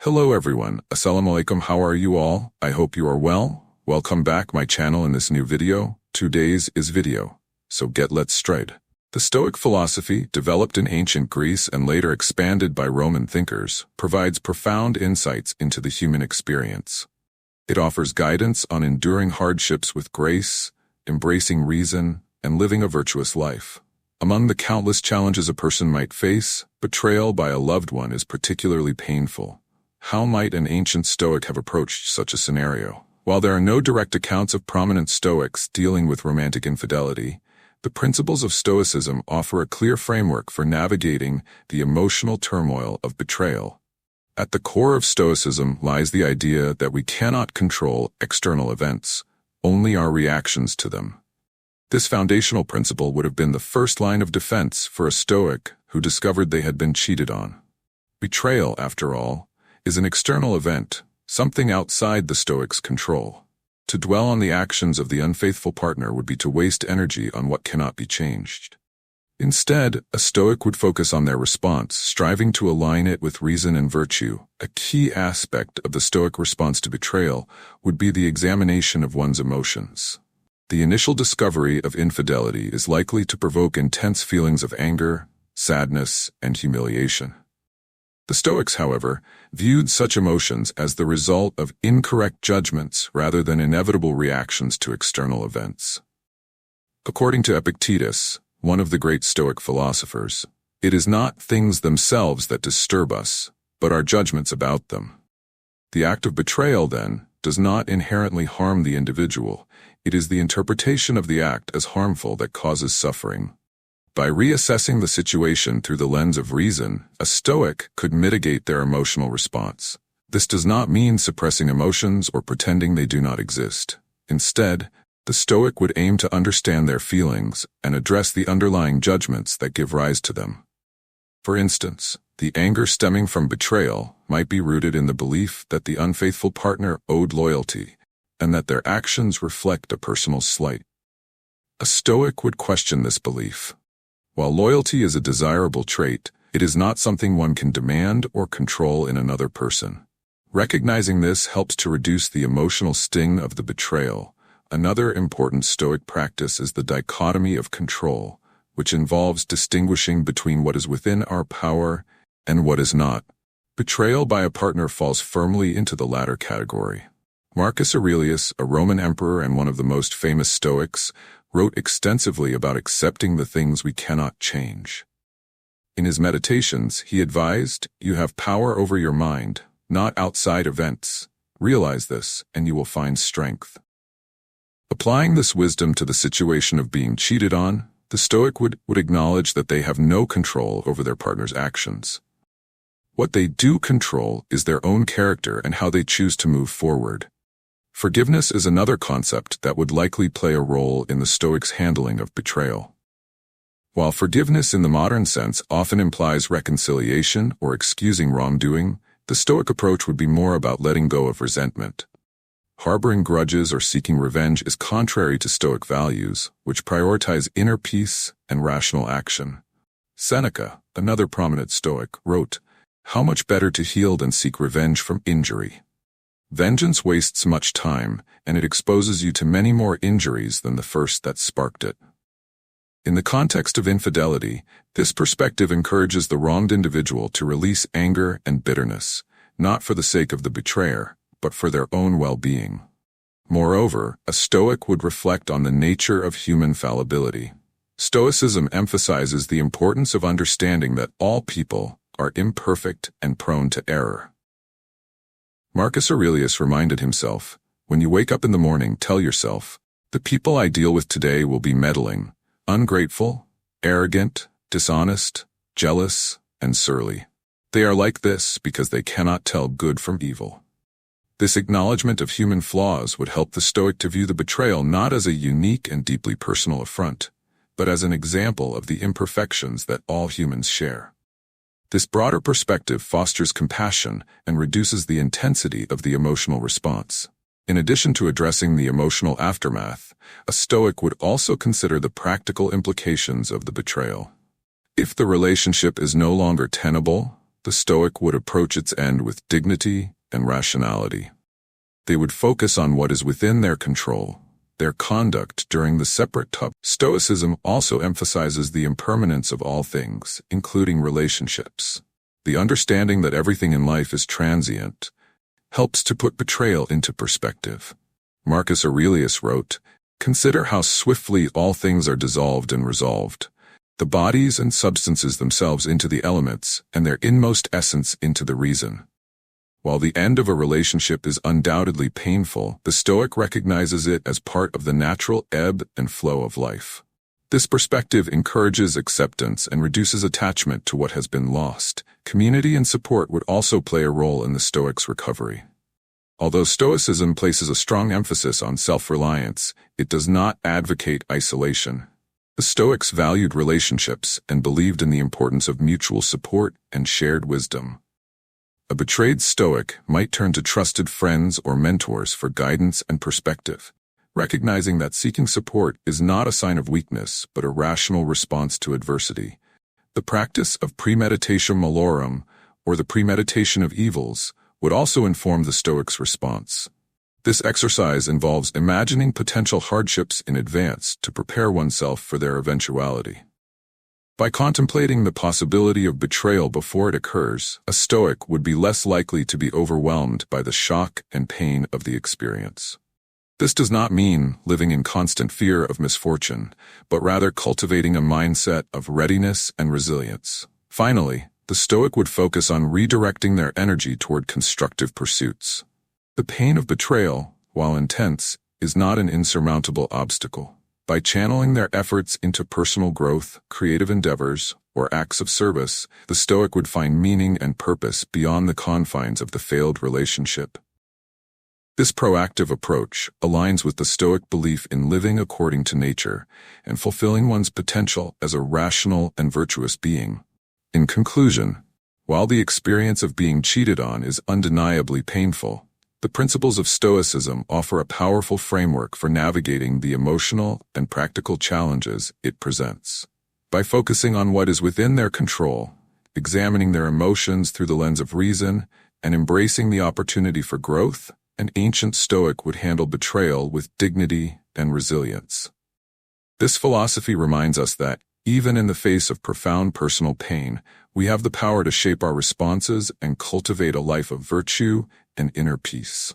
Hello everyone, Assalamu alaikum, how are you all? I hope you are well. Welcome back my channel in this new video. Today's is video. So let's straight. The Stoic philosophy, developed in ancient Greece and later expanded by Roman thinkers, provides profound insights into the human experience. It offers guidance on enduring hardships with grace, embracing reason, and living a virtuous life. Among the countless challenges a person might face, betrayal by a loved one is particularly painful. How might an ancient Stoic have approached such a scenario? While there are no direct accounts of prominent Stoics dealing with romantic infidelity, the principles of Stoicism offer a clear framework for navigating the emotional turmoil of betrayal. At the core of Stoicism lies the idea that we cannot control external events, only our reactions to them. This foundational principle would have been the first line of defense for a Stoic who discovered they had been cheated on. Betrayal, after all, is an external event, something outside the Stoic's control. To dwell on the actions of the unfaithful partner would be to waste energy on what cannot be changed. Instead, a Stoic would focus on their response, striving to align it with reason and virtue. A key aspect of the Stoic response to betrayal would be the examination of one's emotions. The initial discovery of infidelity is likely to provoke intense feelings of anger, sadness, and humiliation. The Stoics, however, viewed such emotions as the result of incorrect judgments rather than inevitable reactions to external events. According to Epictetus, one of the great Stoic philosophers, it is not things themselves that disturb us, but our judgments about them. The act of betrayal, then, does not inherently harm the individual. It is the interpretation of the act as harmful that causes suffering. By reassessing the situation through the lens of reason, a Stoic could mitigate their emotional response. This does not mean suppressing emotions or pretending they do not exist. Instead, the Stoic would aim to understand their feelings and address the underlying judgments that give rise to them. For instance, the anger stemming from betrayal might be rooted in the belief that the unfaithful partner owed loyalty and that their actions reflect a personal slight. A Stoic would question this belief. While loyalty is a desirable trait, it is not something one can demand or control in another person. Recognizing this helps to reduce the emotional sting of the betrayal. Another important Stoic practice is the dichotomy of control, which involves distinguishing between what is within our power and what is not. Betrayal by a partner falls firmly into the latter category. Marcus Aurelius, a Roman emperor and one of the most famous Stoics, wrote extensively about accepting the things we cannot change. In his meditations, he advised, "You have power over your mind, not outside events. Realize this, and you will find strength." Applying this wisdom to the situation of being cheated on, the Stoic would acknowledge that they have no control over their partner's actions. What they do control is their own character and how they choose to move forward. Forgiveness is another concept that would likely play a role in the Stoics' handling of betrayal. While forgiveness in the modern sense often implies reconciliation or excusing wrongdoing, the Stoic approach would be more about letting go of resentment. Harboring grudges or seeking revenge is contrary to Stoic values, which prioritize inner peace and rational action. Seneca, another prominent Stoic, wrote, "How much better to heal than seek revenge from injury. Vengeance wastes much time, and it exposes you to many more injuries than the first that sparked it." In the context of infidelity, this perspective encourages the wronged individual to release anger and bitterness, not for the sake of the betrayer, but for their own well-being. Moreover, a Stoic would reflect on the nature of human fallibility. Stoicism emphasizes the importance of understanding that all people are imperfect and prone to error. Marcus Aurelius reminded himself, "When you wake up in the morning, tell yourself, the people I deal with today will be meddling, ungrateful, arrogant, dishonest, jealous, and surly. They are like this because they cannot tell good from evil." This acknowledgement of human flaws would help the Stoic to view the betrayal not as a unique and deeply personal affront, but as an example of the imperfections that all humans share. This broader perspective fosters compassion and reduces the intensity of the emotional response. In addition to addressing the emotional aftermath, a Stoic would also consider the practical implications of the betrayal. If the relationship is no longer tenable, the Stoic would approach its end with dignity and rationality. They would focus on what is within their control, their conduct during the separate topic. Stoicism also emphasizes the impermanence of all things, including relationships. The understanding that everything in life is transient helps to put betrayal into perspective. Marcus Aurelius wrote, "Consider how swiftly all things are dissolved and resolved, the bodies and substances themselves into the elements, and their inmost essence into the reason." While the end of a relationship is undoubtedly painful, the Stoic recognizes it as part of the natural ebb and flow of life. This perspective encourages acceptance and reduces attachment to what has been lost. Community and support would also play a role in the Stoics' recovery. Although Stoicism places a strong emphasis on self-reliance, it does not advocate isolation. The Stoics valued relationships and believed in the importance of mutual support and shared wisdom. A betrayed Stoic might turn to trusted friends or mentors for guidance and perspective, recognizing that seeking support is not a sign of weakness but a rational response to adversity. The practice of premeditatio malorum, or the premeditation of evils, would also inform the Stoics' response. This exercise involves imagining potential hardships in advance to prepare oneself for their eventuality. By contemplating the possibility of betrayal before it occurs, a Stoic would be less likely to be overwhelmed by the shock and pain of the experience. This does not mean living in constant fear of misfortune, but rather cultivating a mindset of readiness and resilience. Finally, the Stoic would focus on redirecting their energy toward constructive pursuits. The pain of betrayal, while intense, is not an insurmountable obstacle. By channeling their efforts into personal growth, creative endeavors, or acts of service, the Stoic would find meaning and purpose beyond the confines of the failed relationship. This proactive approach aligns with the Stoic belief in living according to nature and fulfilling one's potential as a rational and virtuous being. In conclusion, while the experience of being cheated on is undeniably painful, the principles of Stoicism offer a powerful framework for navigating the emotional and practical challenges it presents. By focusing on what is within their control, examining their emotions through the lens of reason, and embracing the opportunity for growth, an ancient Stoic would handle betrayal with dignity and resilience. This philosophy reminds us that, even in the face of profound personal pain, we have the power to shape our responses and cultivate a life of virtue and inner peace.